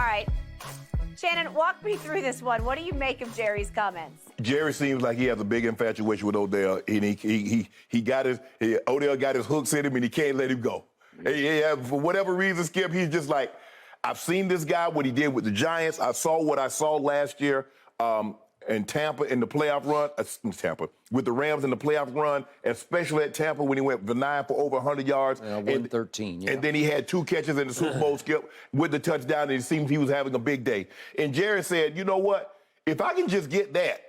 All right. Shannon, walk me through this one. What do you make of Jerry's comments? Jerry seems like he has a big infatuation with Odell, and Odell got his hooks in him, and he can't let him go. For whatever reason, Skip, he's just like, I've seen this guy, what he did with the Giants. I saw what I saw last year in Tampa in the playoff run, with the Rams in the playoff run, especially at Tampa when he went for 9 for over 100 yards. 113, yeah. And then he had 2 catches in the Super Bowl, Skip, with the touchdown, and it seemed he was having a big day. And Jerry said, you know what? If I can just get that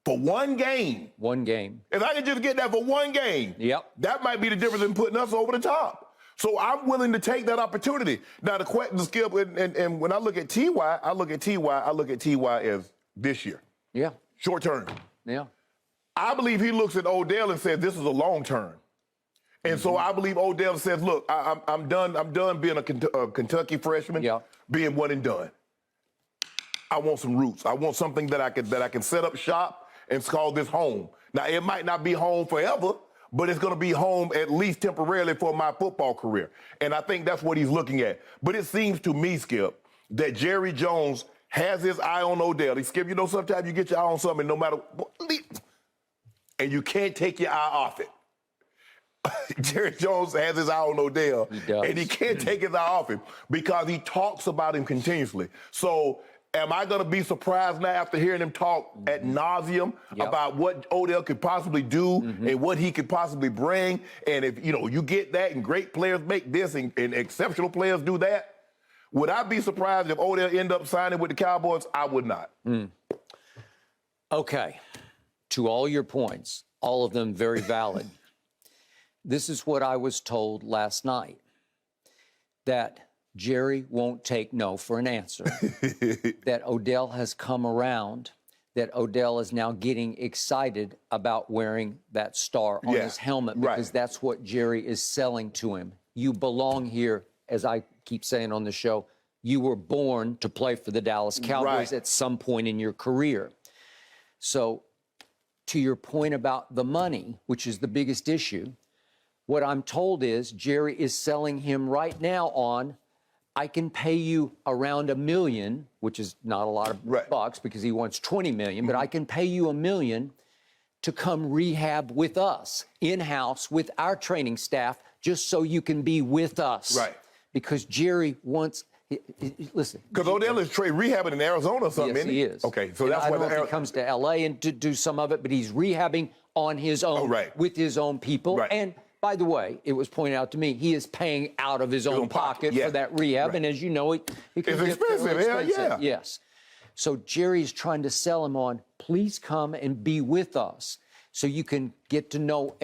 for one game. If I can just get that for one game, that might be the difference in putting us over the top. So I'm willing to take that opportunity. Now, the question, Skip, and when I look at T.Y., I look at T.Y. as this year. Yeah. Short term. Yeah. I believe he looks at Odell and says, this is a long term. And so I believe Odell says, look, I'm done being a Kentucky freshman, being one and done. I want some roots. I want something that I can set up shop and call this home. Now, it might not be home forever, but it's going to be home at least temporarily for my football career. And I think that's what he's looking at. But it seems to me, Skip, that Jerry Jones has his eye on Odell. Skip, you know, sometimes you get your eye on something no matter what, and you can't take your eye off it. Jerry Jones has his eye on Odell, and he can't take his eye off him because he talks about him continuously. So am I going to be surprised now after hearing him talk ad nauseum about what Odell could possibly do and what he could possibly bring? And if, you know, you get that and great players make this and exceptional players do that, would I be surprised if Odell end up signing with the Cowboys? I would not. Okay. To all your points, all of them very valid. This is what I was told last night, that Jerry won't take no for an answer, that Odell has come around, that Odell is now getting excited about wearing that star on his helmet because that's what Jerry is selling to him. You belong here, as I keep saying on the show. You were born to play for the Dallas Cowboys at some point in your career. So to your point about the money, which is the biggest issue, what I'm told is Jerry is selling him right now on, I can pay you around $1 million, which is not a lot of bucks because he wants $20 million, but I can pay you $1 million to come rehab with us, in-house with our training staff, just so you can be with us. Because Jerry wants, listen. Because Odell is rehabbing in Arizona or something, yes, isn't he? He is. Okay, so and that's I why don't know if he comes to L.A. and to do some of it, but he's rehabbing on his own, with his own people. And by the way, it was pointed out to me, he is paying out of his own pocket for that rehab. And as you know, it can it's expensive. Yes. So Jerry's trying to sell him on, please come and be with us so you can get to know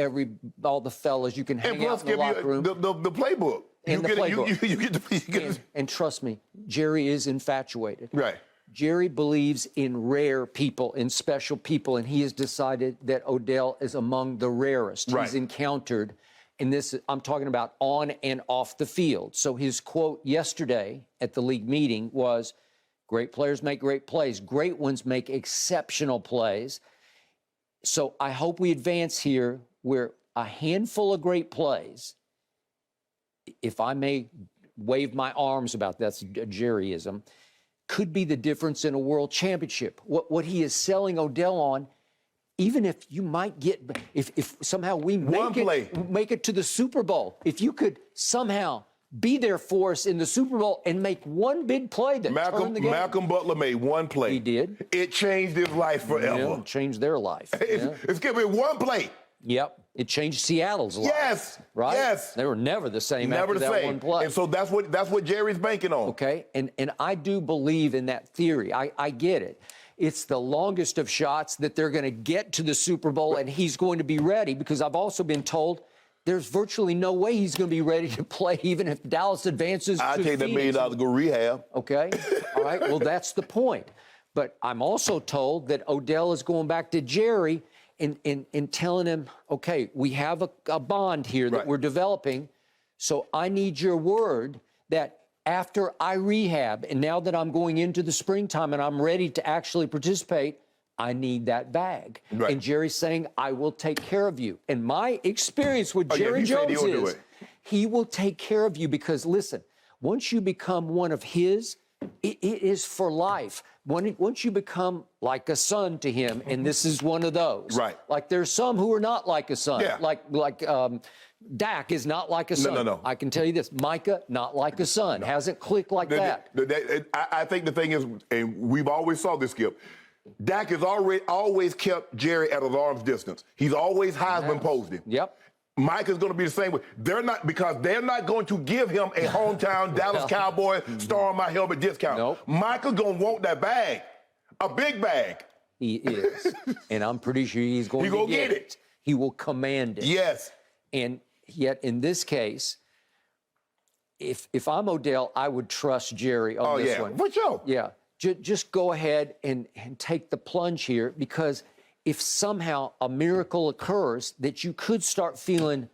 all the fellas. You can hang out in the locker room. The playbook. And the playbook. You get and trust me, Jerry is infatuated. Jerry believes in rare people, in special people, and he has decided that Odell is among the rarest he's encountered. And this, I'm talking about on and off the field. So his quote yesterday at the league meeting was, great players make great plays. Great ones make exceptional plays. So I hope we advance here where a handful of great plays, if I may wave my arms about that's a Jerryism, could be the difference in a world championship. What he is selling Odell on, even if you might get, if somehow we make it to the Super Bowl, if you could somehow be there for us in the Super Bowl and make one big play that turned the game. Malcolm Butler made one play. He did. It changed his life forever. Yeah, it changed their life. It's giving me one play. Yep. It changed Seattle's life. Yes. Right? Yes. They were never the same after that one play. And so that's what Jerry's banking on. Okay. And I do believe in that theory. I get it. It's the longest of shots that they're going to get to the Super Bowl, and he's going to be ready, because I've also been told there's virtually no way he's going to be ready to play even if Dallas advances to I'll take that $1 million to go rehab. Okay. All right. Well, that's the point. But I'm also told that Odell is going back to Jerry and telling him, okay, we have a bond here that we're developing, so I need your word that after I rehab, and now that I'm going into the springtime and I'm ready to actually participate, I need that bag. And Jerry's saying, I will take care of you. And my experience with Jerry Jones is he will take care of you because, listen, once you become one of his, It is for life. Once you become like a son to him, and this is one of those. Right. Like there's some who are not like a son. Yeah. Like Dak is not like a son. No. I can tell you this. Micah, not like a son. Hasn't clicked like that. I think the thing is, and we've always saw this, Skip, Dak has always kept Jerry at an arm's distance. He's always Heisman posed him. Yep. Mike is going to be the same way. They're not going to give him a hometown Dallas Cowboy star on my helmet discount. Nope. Michael's going to want that bag, a big bag. He is. And I'm pretty sure he's going to get it. He will command it. Yes. And yet in this case, if I'm Odell, I would trust Jerry on this one. For sure. Yeah. Just go ahead and take the plunge here, because if somehow a miracle occurs that you could start feeling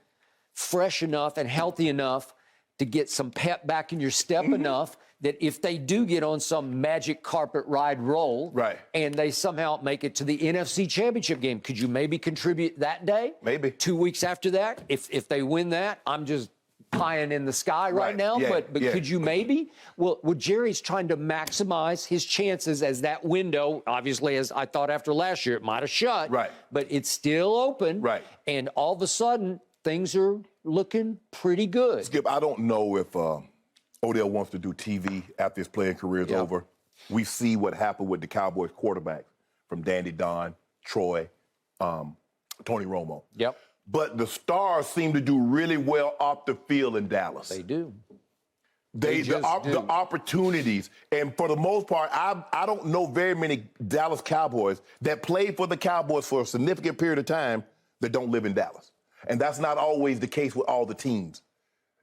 fresh enough and healthy enough to get some pep back in your step enough that if they do get on some magic carpet ride roll and they somehow make it to the NFC Championship game, could you maybe contribute that day? Maybe. 2 weeks after that? If they win that, I'm just pieing in the sky right now, but could you maybe? Well, Jerry's trying to maximize his chances as that window, obviously, as I thought after last year, it might have shut, but it's still open, and all of a sudden, things are looking pretty good. Skip, I don't know if Odell wants to do TV after his playing career is over. We see what happened with the Cowboys quarterbacks from Dandy Don, Troy, Tony Romo. Yep. But the Stars seem to do really well off the field in Dallas. They do. The opportunities, and for the most part, I don't know very many Dallas Cowboys that played for the Cowboys for a significant period of time that don't live in Dallas. And that's not always the case with all the teams.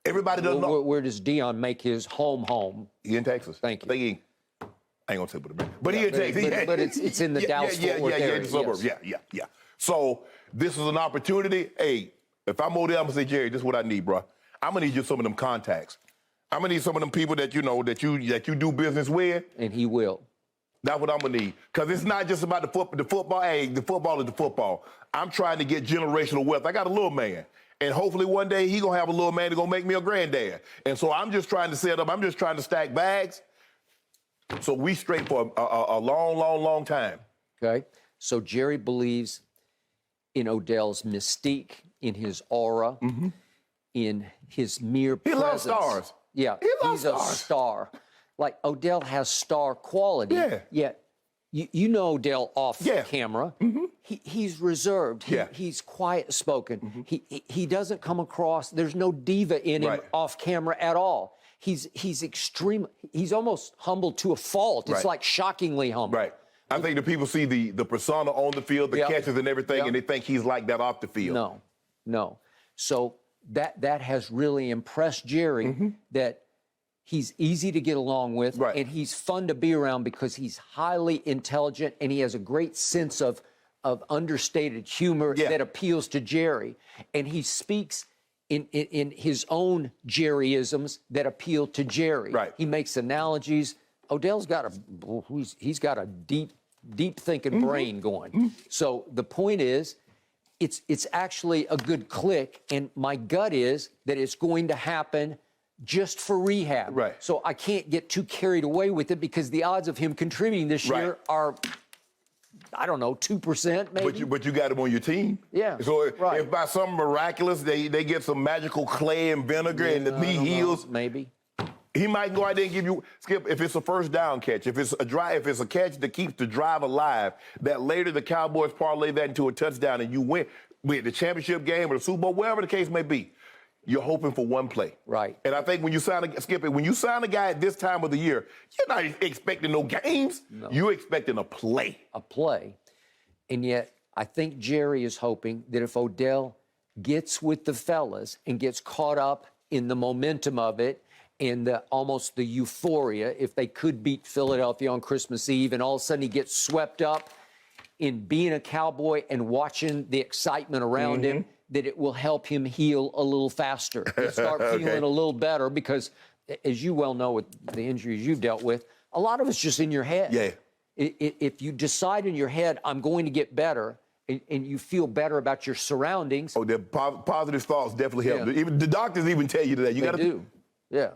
Everybody doesn't know. Where does Dion make his home? He in Texas. Thank you. I think I ain't gonna say but he in Texas. But it's in the Dallas-Fort Worth area. The suburbs. Yeah. So this is an opportunity. Hey, if I'm Odell, I'm gonna say, Jerry, this is what I need, bro. I'm gonna need you some of them contacts. I'm gonna need some of them people that you know that you do business with. And he will. That's what I'm gonna need. Because it's not just about the football. Hey, the football is the football. I'm trying to get generational wealth. I got a little man. And hopefully one day he gonna have a little man that's gonna make me a granddad. And so I'm just trying to set up, I'm just trying to stack bags. So we straight for a long time. Okay. So Jerry believes in Odell's mystique, in his aura, in his mere presence. He loves stars. Yeah, he's a star. Like Odell has star quality. Yeah. Yet you know Odell off camera. He's reserved. He's quiet spoken. He doesn't come across. There's no diva in him off camera at all. He's extreme. He's almost humble to a fault. It's like shockingly humble. Right. I think the people see the persona on the field, the catches and everything, and they think he's like that off the field. No. So that has really impressed Jerry, that he's easy to get along with, and he's fun to be around because he's highly intelligent and he has a great sense of understated humor that appeals to Jerry. And he speaks in his own Jerryisms that appeal to Jerry. He makes analogies. Odell's got a deep thinking brain going. So the point is, it's actually a good click, and my gut is that it's going to happen just for rehab. So I can't get too carried away with it because the odds of him contributing this year are, I don't know, 2% maybe. But you got him on your team. Yeah. So if by some miraculous they get some magical clay and vinegar and the knee heals, maybe he might go out there and give you, Skip, if it's a first down catch, if it's a catch that keeps the drive alive, that later the Cowboys parlay that into a touchdown and you win the championship game or the Super Bowl, wherever the case may be. You're hoping for one play. And I think when you sign a guy at this time of the year, you're not expecting no games. You're expecting a play. A play. And yet, I think Jerry is hoping that if Odell gets with the fellas and gets caught up in the momentum of it and almost the euphoria, if they could beat Philadelphia on Christmas Eve and all of a sudden he gets swept up in being a Cowboy and watching the excitement around him, that it will help him heal a little faster and start feeling a little better because, as you well know with the injuries you've dealt with, a lot of it's just in your head. If you decide in your head, I'm going to get better, and you feel better about your surroundings. The positive thoughts definitely help. Even the doctors even tell you that. You got to do. Yeah.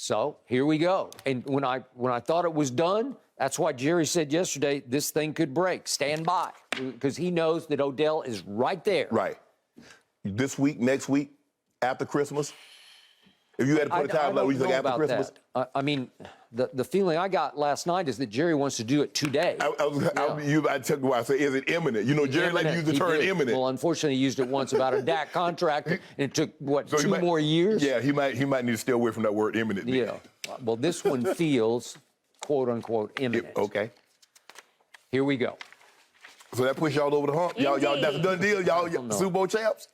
So here we go. And when I thought it was done, that's why Jerry said yesterday this thing could break. Stand by, because he knows that Odell is right there. Right. This week, next week, after Christmas. If you had to put a time like, what do you think after Christmas? I mean, the feeling I got last night is that Jerry wants to do it today. I took why I say, is it imminent? You know, Jerry likes to use the term imminent. Well, unfortunately, he used it once about a Dak contract, and it took, what, so 2 more years? Yeah, he might need to stay away from that word imminent. Yeah. Well, this one feels, quote unquote, imminent. Okay. Here we go. So that push y'all over the hump. Y'all, that's a done deal. Y'all Super Bowl champs.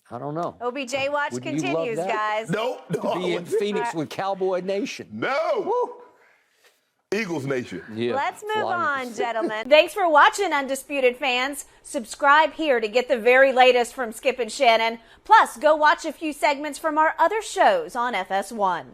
I don't know. OBJ watch continues, guys. No. Be in Phoenix with Cowboy Nation. No. Woo. Eagles Nation. Yeah. Let's move on, gentlemen. Thanks for watching, Undisputed fans. Subscribe here to get the very latest from Skip and Shannon. Plus, go watch a few segments from our other shows on FS1.